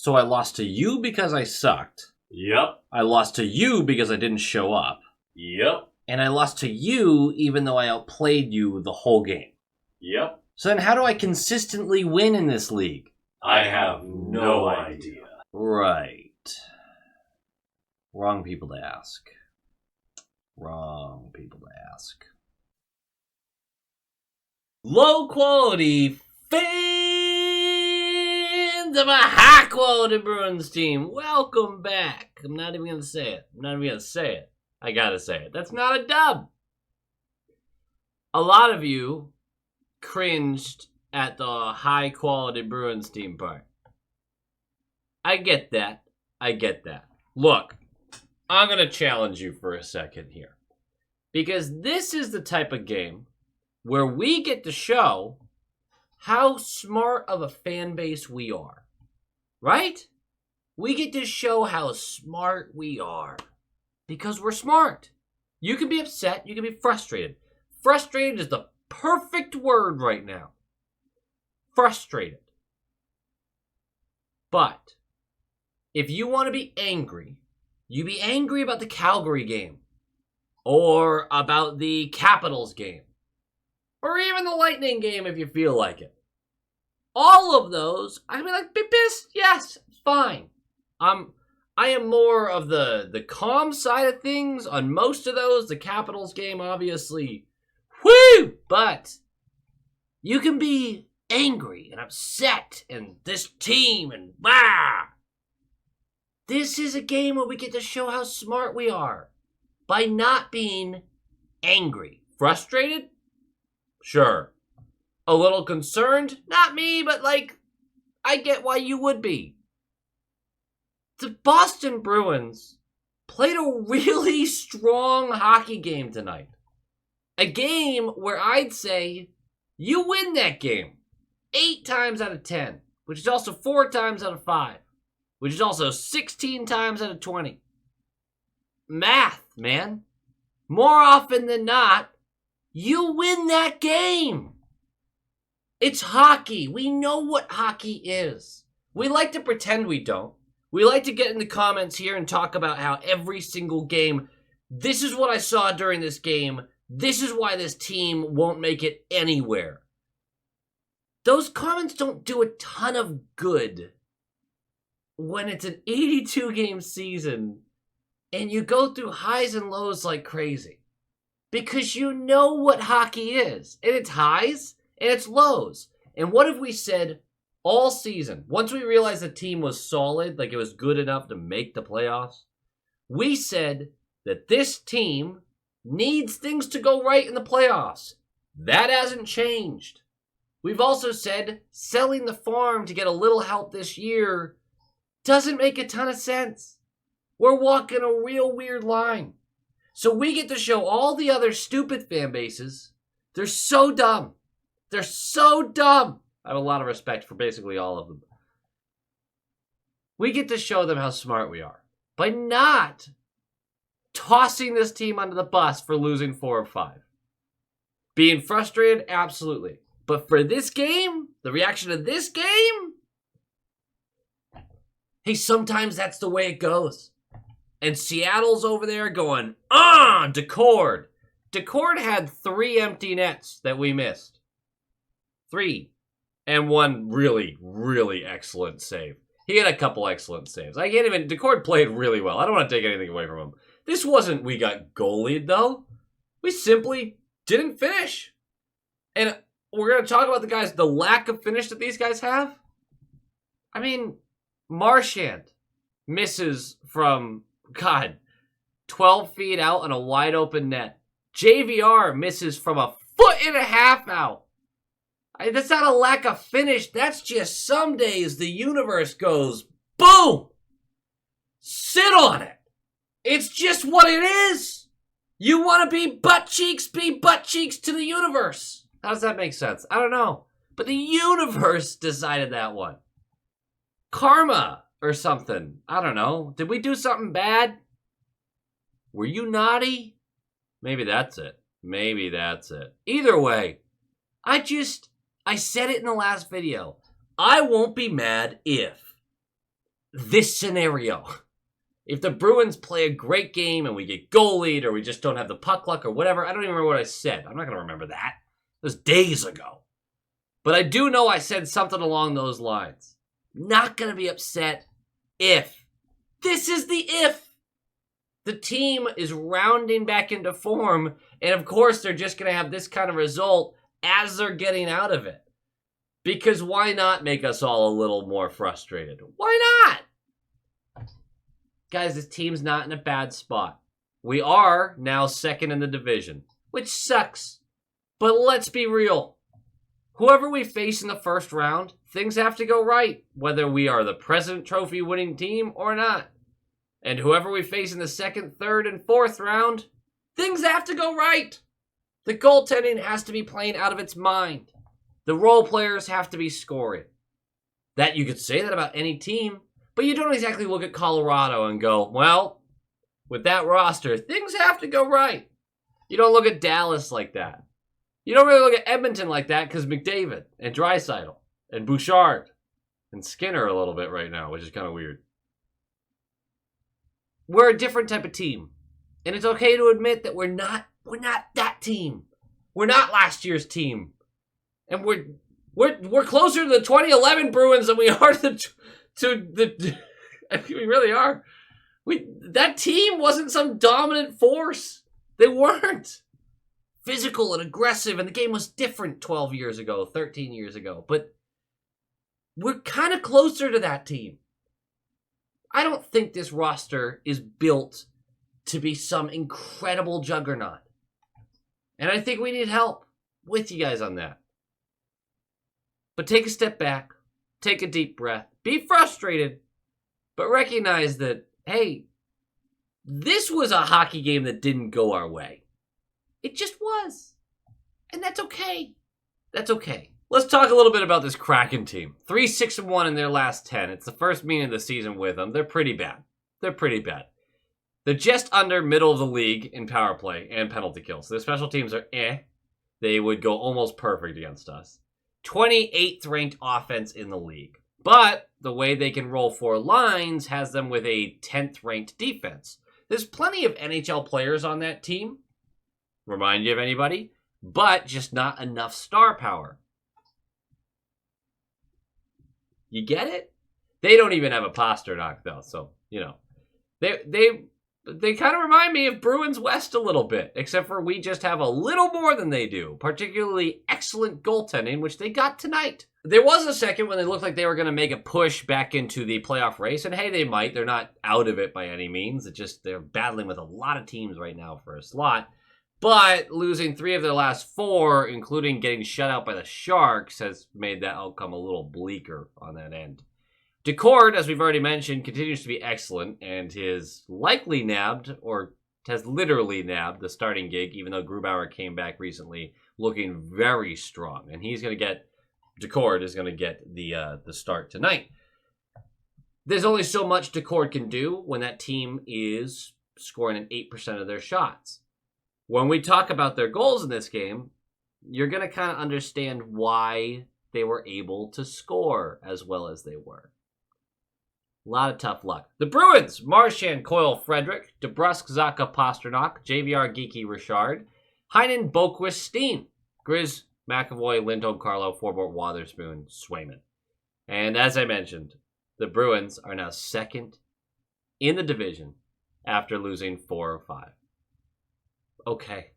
So I lost to you because I sucked. Yep. I lost to you because I didn't show up. Yep. And I lost to you even though I outplayed you the whole game. Yep. So then how do I consistently win in this league? I have no idea. Right. Wrong people to ask. Wrong people to ask. Low quality fans of a high quality Bruins team. Welcome back. I'm not even going to say it. I gotta say it. That's not a dub. A lot of you cringed at the high quality Bruins team part. I get that. Look, I'm going to challenge you for a second here. Because this is the type of game where we get to show how smart of a fan base we are. Right? We get to show how smart we are. Because we're smart. You can be upset. You can be frustrated. Frustrated is the perfect word right now. Frustrated. But if you want to be angry, you be angry about the Calgary game. Or about the Capitals game. Or even the Lightning game if you feel like it. All of those, I'd be like, be pissed? Yes, fine. I am more of the calm side of things on most of those. The Capitals game, obviously. Woo! But you can be angry and upset and this team and bah! This is a game where we get to show how smart we are. By not being angry. Frustrated? Sure. A little concerned? Not me, but I get why you would be. The Boston Bruins played a really strong hockey game tonight. A game where I'd say you win that game 8 times out of 10, which is also 4 times out of 5, which is also 16 times out of 20. Math, man. More often than not, you win that game. It's hockey. We know what hockey is. We like to pretend we don't. We like to get in the comments here and talk about how every single game, this is what I saw during this game. This is why this team won't make it anywhere. Those comments don't do a ton of good when it's an 82-game season and you go through highs and lows like crazy. Because you know what hockey is. And it's highs and it's lows. And what have we said all season? Once we realized the team was solid, like it was good enough to make the playoffs, we said that this team needs things to go right in the playoffs. That hasn't changed. We've also said selling the farm to get a little help this year doesn't make a ton of sense. We're walking a real weird line. So we get to show all the other stupid fan bases. They're so dumb. They're so dumb. I have a lot of respect for basically all of them. We get to show them how smart we are by not tossing this team under the bus for losing 4 of 5. Being frustrated, absolutely. But for this game, the reaction to this game, hey, sometimes that's the way it goes. And Seattle's over there going, Decord. Decord had 3 empty nets that we missed. 3. And 1 really, really excellent save. He had a couple excellent saves. Decord played really well. I don't want to take anything away from him. This wasn't we got goalied, though. We simply didn't finish. And we're going to talk about the lack of finish that these guys have. I mean, Marchand misses from, 12 feet out on a wide open net. JVR misses from a 1.5 foot out. That's not a lack of finish. That's just some days the universe goes, boom! Sit on it. It's just what it is. You want to be butt cheeks to the universe. How does that make sense? I don't know. But the universe decided that one. Karma or something. I don't know. Did we do something bad? Were you naughty? Maybe that's it. Either way, I said it in the last video. I won't be mad if this scenario. If the Bruins play a great game and we get goalied or we just don't have the puck luck or whatever, I don't even remember what I said. I'm not going to remember that. It was days ago. But I do know I said something along those lines. Not going to be upset if. This is the if. The team is rounding back into form, and of course they're just going to have this kind of result as they're getting out of it. Because why not make us all a little more frustrated? Why not? Guys, this team's not in a bad spot. We are now second in the division, which sucks. But let's be real. Whoever we face in the first round, things have to go right, whether we are the President Trophy winning team or not. And whoever we face in the second, third, and fourth round, things have to go right. The goaltending has to be playing out of its mind. The role players have to be scoring. That you could say that about any team, but you don't exactly look at Colorado and go, well, with that roster, things have to go right. You don't look at Dallas like that. You don't really look at Edmonton like that because McDavid and Draisaitl and Bouchard and Skinner a little bit right now, which is kind of weird. We're a different type of team. And it's okay to admit that we're not that team. We're not last year's team. And we're closer to the 2011 Bruins than we are to the we really are. That team wasn't some dominant force. They weren't. Physical and aggressive, and the game was different 12 years ago, 13 years ago. But we're kind of closer to that team. I don't think this roster is built to be some incredible juggernaut. And I think we need help with you guys on that. But take a step back, take a deep breath, be frustrated, but recognize that, hey, this was a hockey game that didn't go our way. It just was. And that's okay. That's okay. Let's talk a little bit about this Kraken team. 3-6-1 in their last 10. It's the first meeting of the season with them. They're pretty bad. They're just under middle of the league in power play and penalty kills. So their special teams are They would go almost perfect against us. 28th ranked offense in the league. But the way they can roll four lines has them with a 10th ranked defense. There's plenty of NHL players on that team. Remind you of anybody? But just not enough star power. You get it? They don't even have a Pasternak, though. So, you know. They kind of remind me of Bruins West a little bit. Except for we just have a little more than they do. Particularly excellent goaltending, which they got tonight. There was a second when they looked like they were going to make a push back into the playoff race. And hey, they might. They're not out of it by any means. It's just they're battling with a lot of teams right now for a slot. But losing 3 of their last 4, including getting shut out by the Sharks, has made that outcome a little bleaker on that end. Decord, as we've already mentioned, continues to be excellent and has likely nabbed, or has literally nabbed, the starting gig, even though Grubauer came back recently looking very strong. And Decord is going to get the start tonight. There's only so much Decord can do when that team is scoring an 8% of their shots. When we talk about their goals in this game, you're going to kind of understand why they were able to score as well as they were. A lot of tough luck. The Bruins, Marchand, Coyle, Frederick, DeBrusk, Zacha, Pasternak, JVR, Geeky, Richard, Heinen, Boquist, Steen, Grizz, McAvoy, Lindholm, Carlo, Forbort, Wotherspoon, Swayman. And as I mentioned, the Bruins are now second in the division after losing 4 of 5. Okay.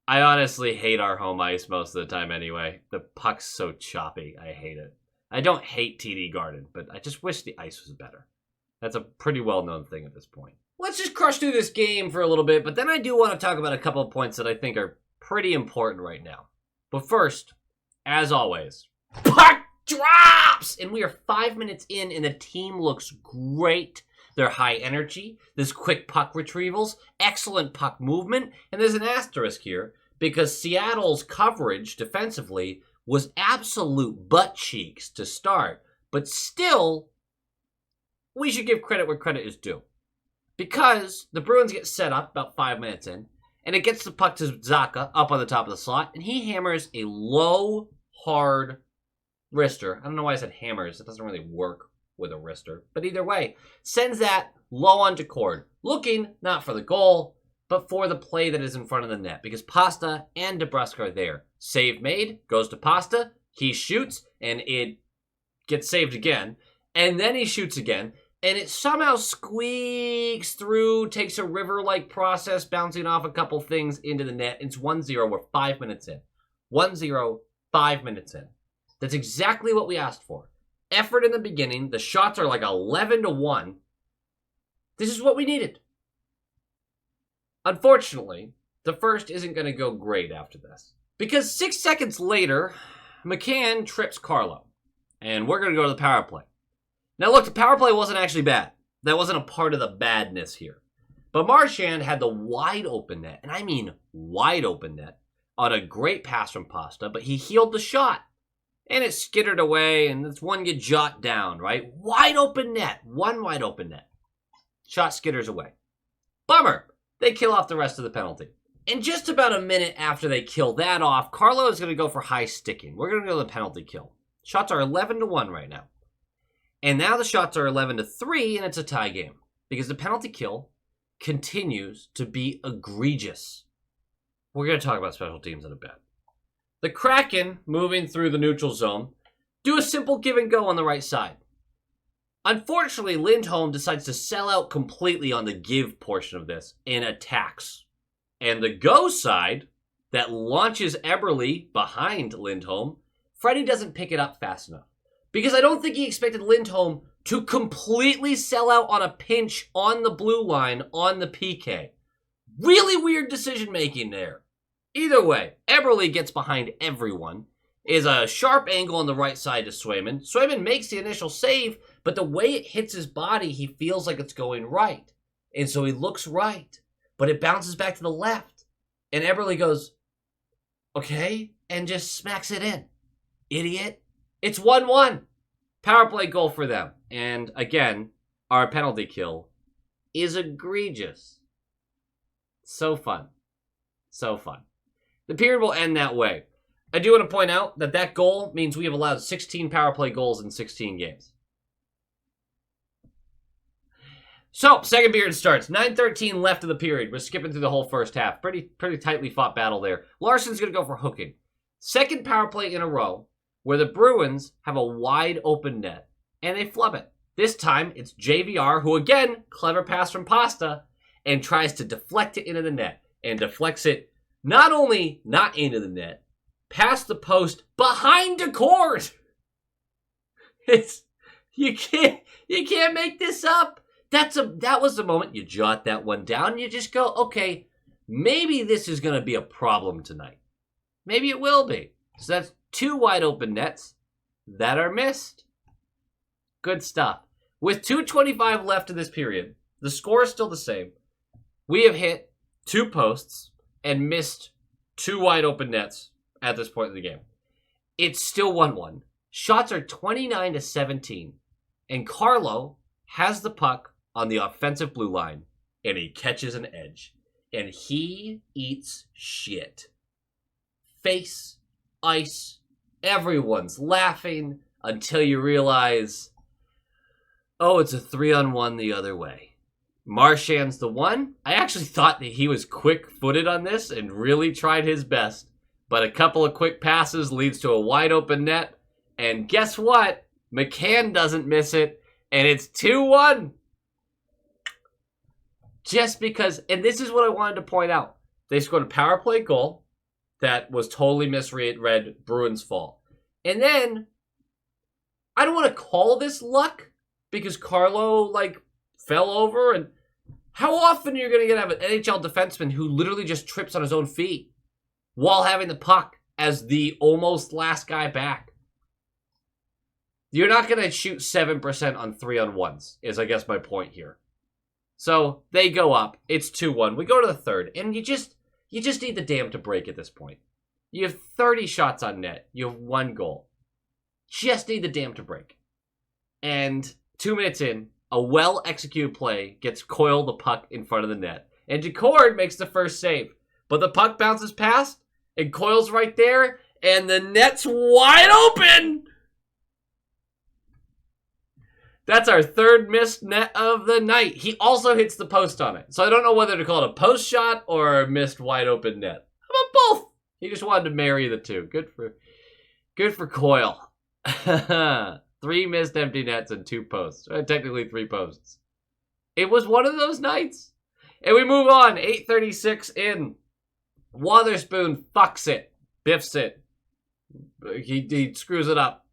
I honestly hate our home ice most of the time anyway. The puck's so choppy. I hate it. I don't hate TD Garden, but I just wish the ice was better. That's a pretty well-known thing at this point. Let's just crush through this game for a little bit, but then I do want to talk about a couple of points that I think are pretty important right now. But first, as always, puck drops! And we are 5 minutes in, and the team looks great. They're high energy, there's quick puck retrievals, excellent puck movement, and there's an asterisk here because Seattle's coverage defensively was absolute butt cheeks to start, but still, we should give credit where credit is due. Because the Bruins get set up about 5 minutes in, and it gets the puck to Zacha up on the top of the slot, and he hammers a low, hard wrister. I don't know why I said hammers. It doesn't really work with a wrister. But either way, sends that low onto Cord, looking not for the goal, but for the play that is in front of the net, because Pasta and DeBrusque are there. Save made, goes to Pasta, he shoots, and it gets saved again, and then he shoots again, and it somehow squeaks through, takes a river-like process, bouncing off a couple things into the net. It's 1-0, we're 5 minutes in. 1-0, 5 minutes in. That's exactly what we asked for. Effort in the beginning, the shots are like 11-1. This is what we needed. Unfortunately, the first isn't going to go great after this. Because 6 seconds later, McCann trips Carlo. And we're going to go to the power play. Now look, the power play wasn't actually bad. That wasn't a part of the badness here. But Marchand had the wide open net, and I mean wide open net, on a great pass from Pasta, but he healed the shot. And it skittered away, and it's one you jot down, right? Wide open net. One wide open net. Shot skitters away. Bummer. They kill off the rest of the penalty. And just about a minute after they kill that off, Carlo is going to go for high sticking. We're going to go to the penalty kill. Shots are 11-1 right now. And now the shots are 11-3, and it's a tie game. Because the penalty kill continues to be egregious. We're going to talk about special teams in a bit. The Kraken, moving through the neutral zone, do a simple give and go on the right side. Unfortunately, Lindholm decides to sell out completely on the give portion of this and attacks. And the go side that launches Eberle behind Lindholm, Freddie doesn't pick it up fast enough. Because I don't think he expected Lindholm to completely sell out on a pinch on the blue line on the PK. Really weird decision making there. Either way, Eberle gets behind everyone, is a sharp angle on the right side to Swayman. Swayman makes the initial save, but the way it hits his body, he feels like it's going right. And so he looks right, but it bounces back to the left. And Eberle goes, okay, and just smacks it in. Idiot. It's 1-1. Power play goal for them. And again, our penalty kill is egregious. So fun. So fun. The period will end that way. I do want to point out that that goal means we have allowed 16 power play goals in 16 games. So, second period starts. 9:13 left of the period. We're skipping through the whole first half. Pretty tightly fought battle there. Larson's going to go for hooking. Second power play in a row where the Bruins have a wide open net and they flub it. This time, it's JVR, who again, clever pass from Pasta, and tries to deflect it into the net. And deflects it not only not into the net, past the post, behind the cord. You can't make this up. That was the moment you jot that one down and you just go, okay, maybe this is going to be a problem tonight. Maybe it will be. So that's 2 wide open nets that are missed. Good stuff. With 2:25 left in this period, the score is still the same. We have hit 2 posts and missed 2 wide open nets at this point in the game. It's still 1-1. Shots are 29-17. And Carlo has the puck on the offensive blue line, and he catches an edge. And he eats shit. Face, ice, everyone's laughing until you realize, oh, it's a 3-on-1 the other way. Marchand's the one. I actually thought that he was quick-footed on this and really tried his best. But a couple of quick passes leads to a wide open net. And guess what? McCann doesn't miss it. And it's 2-1. Just because, and this is what I wanted to point out. They scored a power play goal that was totally misread Bruins' fault. And then, I don't want to call this luck because Carlo, fell over. And how often are you going to have an NHL defenseman who literally just trips on his own feet while having the puck as the almost last guy back? You're not going to shoot 7% on 3-on-1s, is I guess my point here. So they go up. It's 2-1. We go to the third, and you just need the dam to break at this point. You have 30 shots on net. You have 1 goal. Just need the dam to break. And 2 minutes in, a well-executed play gets Coyle the puck in front of the net. And Jacord makes the first save. But the puck bounces past, and Coyle's right there, and the net's wide open! That's our third missed net of the night. He also hits the post on it. So I don't know whether to call it a post shot or a missed wide open net. How about both? He just wanted to marry the two. Good for Coyle. 3 missed empty nets and 2 posts. Technically 3 posts. It was one of those nights. And we move on. 8:36 in. Wotherspoon fucks it. Biffs it. He screws it up.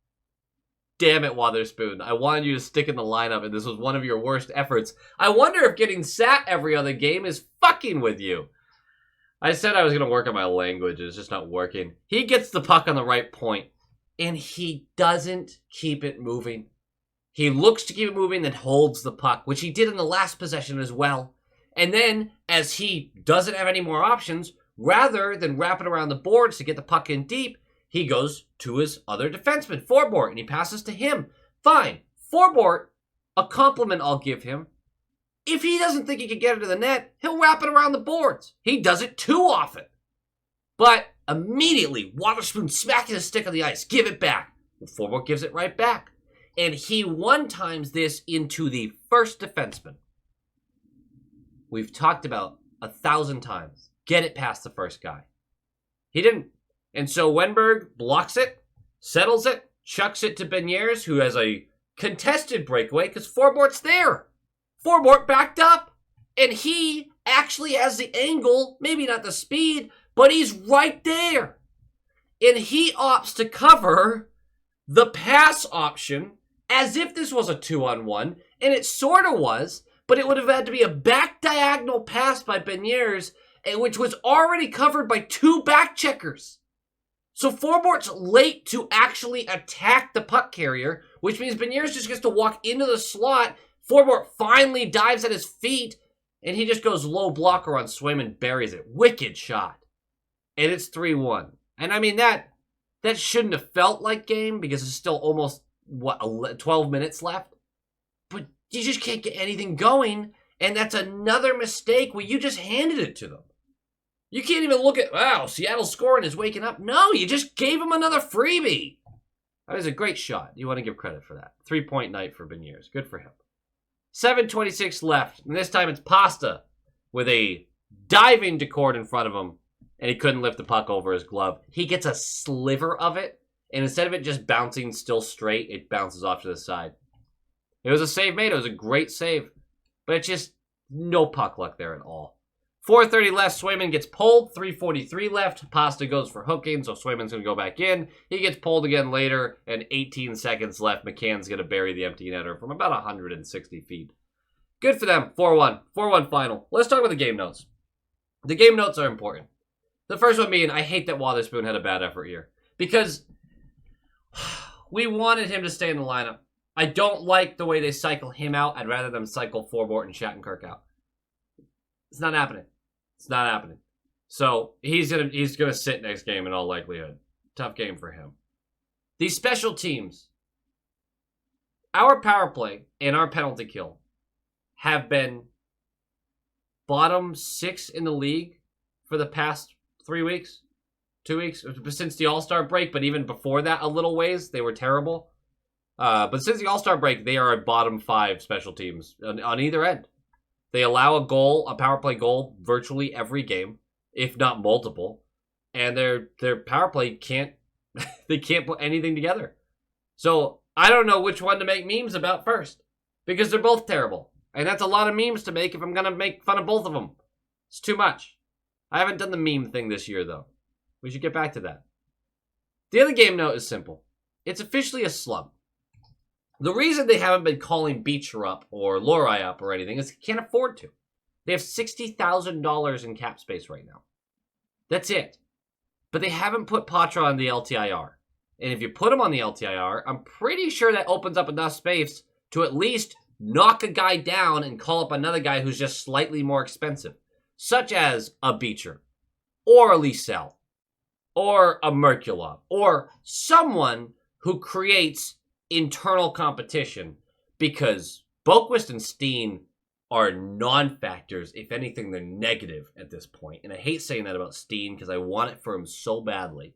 Damn it, Wotherspoon. I wanted you to stick in the lineup, and this was one of your worst efforts. I wonder if getting sat every other game is fucking with you. I said I was going to work on my language. It's just not working. He gets the puck on the right point, and he doesn't keep it moving. He looks to keep it moving, then holds the puck, which he did in the last possession as well. And then, as he doesn't have any more options, rather than wrap it around the boards to get the puck in deep, he goes to his other defenseman, Forbort, and he passes to him. Fine. Forbort, a compliment I'll give him. If he doesn't think he can get it to the net, he'll wrap it around the boards. He does it too often. But immediately, Wotherspoon smacks his stick on the ice. Give it back. Well, Forbort gives it right back. And he one-times this into the first defenseman. We've talked about 1,000 times. Get it past the first guy. He didn't. And so Wenberg blocks it, settles it, chucks it to Beniers, who has a contested breakaway because Forbort's there. Forbort backed up, and he actually has the angle, maybe not the speed, but he's right there. And he opts to cover the pass option as if this was a 2-on-1, and it sort of was, but it would have had to be a back diagonal pass by Beniers, which was already covered by 2 back checkers. So Forbort's late to actually attack the puck carrier, which means Beniers just gets to walk into the slot. Forbort finally dives at his feet, and he just goes low blocker on Swim and buries it. Wicked shot. And it's 3-1. And I mean, that shouldn't have felt like game because it's still almost, 12 minutes left? But you just can't get anything going, and that's another mistake where you just handed it to them. You can't even look at, wow, Seattle scoring is waking up. No, you just gave him another freebie. That was a great shot. You want to give credit for that. 3-point night for Beniers. Good for him. 7:26 left. And this time it's Pasta with a diving Decord in front of him. And he couldn't lift the puck over his glove. He gets a sliver of it. And instead of it just bouncing still straight, it bounces off to the side. It was a save made. It was a great save. But it's just no puck luck there at all. 4:30 left, Swayman gets pulled. 3:43 left, Pasta goes for hooking, so Swayman's going to go back in. He gets pulled again later, and 18 seconds left. McCann's going to bury the empty netter from about 160 feet. Good for them. 4-1. 4-1 final. Let's talk about the game notes. The game notes are important. The first one being, I hate that Wotherspoon had a bad effort here. Because we wanted him to stay in the lineup. I don't like the way they cycle him out. I'd rather them cycle Forbort and Shattenkirk out. It's not happening. It's not happening. So he's gonna sit next game in all likelihood. Tough game for him. These special teams, our power play and our penalty kill have been bottom 6 in the league for the past 3 weeks, 2 weeks, since the All-Star break, but even before that a little ways, they were terrible. But since the All-Star break, they are a bottom 5 special teams on either end. They allow a power play goal virtually every game, if not multiple, and their power play can't put anything together. So I don't know which one to make memes about first, because they're both terrible, and that's a lot of memes to make if I'm gonna make fun of both of them. It's too much. I haven't done the meme thing this year though. We should get back to that. The other game note is simple. It's officially a slump. The reason they haven't been calling Beecher up or Lori up or anything is they can't afford to. They have $60,000 in cap space right now. That's it. But they haven't put Patra on the LTIR. And if you put him on the LTIR, I'm pretty sure that opens up enough space to at least knock a guy down and call up another guy who's just slightly more expensive, such as a Beecher or a Liesel or a Merkulov or someone who creates internal competition, because Boquist and Steen are non-factors. If anything, they're negative at this point. And I hate saying that about Steen because I want it for him so badly.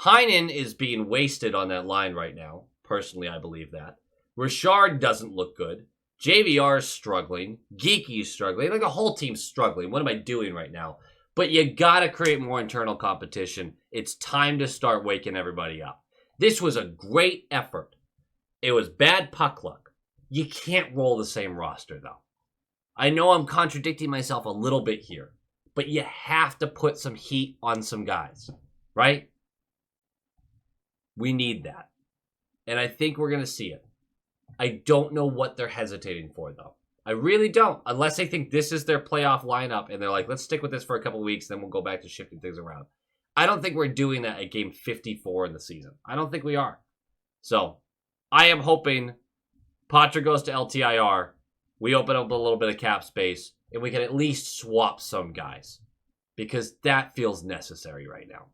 Heinen is being wasted on that line right now. Personally, I believe that. Richard doesn't look good. JVR is struggling. Geeky's struggling. Like the whole team's struggling. What am I doing right now? But you gotta create more internal competition. It's time to start waking everybody up. This was a great effort. It was bad puck luck. You can't roll the same roster, though. I know I'm contradicting myself a little bit here, but you have to put some heat on some guys, right? We need that. And I think we're going to see it. I don't know what they're hesitating for, though. I really don't, unless they think this is their playoff lineup and they're like, let's stick with this for a couple of weeks, then we'll go back to shifting things around. I don't think we're doing that at game 54 in the season. I don't think we are. So, I am hoping Patra goes to LTIR, we open up a little bit of cap space, and we can at least swap some guys. Because that feels necessary right now.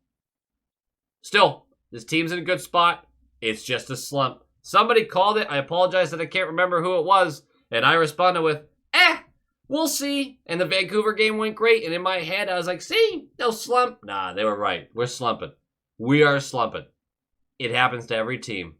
Still, this team's in a good spot. It's just a slump. Somebody called it. I apologize that I can't remember who it was. And I responded with, we'll see. And the Vancouver game went great. And in my head, I was like, see, they'll slump. Nah, they were right. We're slumping. We are slumping. It happens to every team.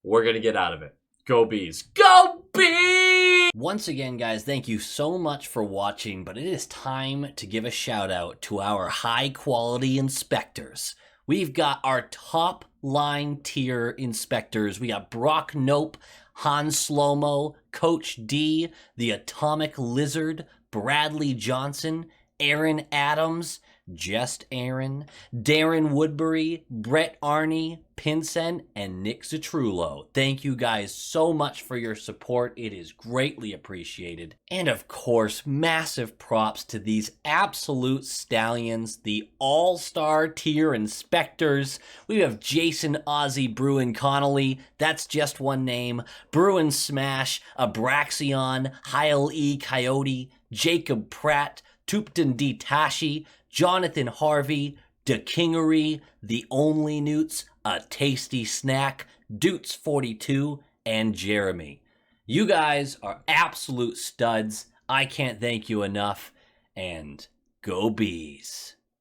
We're going to get out of it. Go Bees. Go Bees! Once again, guys, thank you so much for watching, but it is time to give a shout out to our high quality inspectors. We've got our top line tier inspectors. We got Brock Nope, Han Slomo, Coach D, the Atomic Lizard, Bradley Johnson, Aaron Adams, Just Aaron, Darren Woodbury, Brett Arney, Pinsen, and Nick Citrullo. Thank you guys so much for your support. It is greatly appreciated. And of course, massive props to these absolute stallions, the all-star tier inspectors. We have Jason Ozzy Bruin Connolly, that's just one name, Bruin Smash, Abraxion, Heil E. Coyote, Jacob Pratt, Tupton D. Tashi, Jonathan Harvey, De Kingery, The Only Newts, A Tasty Snack, Doots42, and Jeremy. You guys are absolute studs. I can't thank you enough, and go Bees.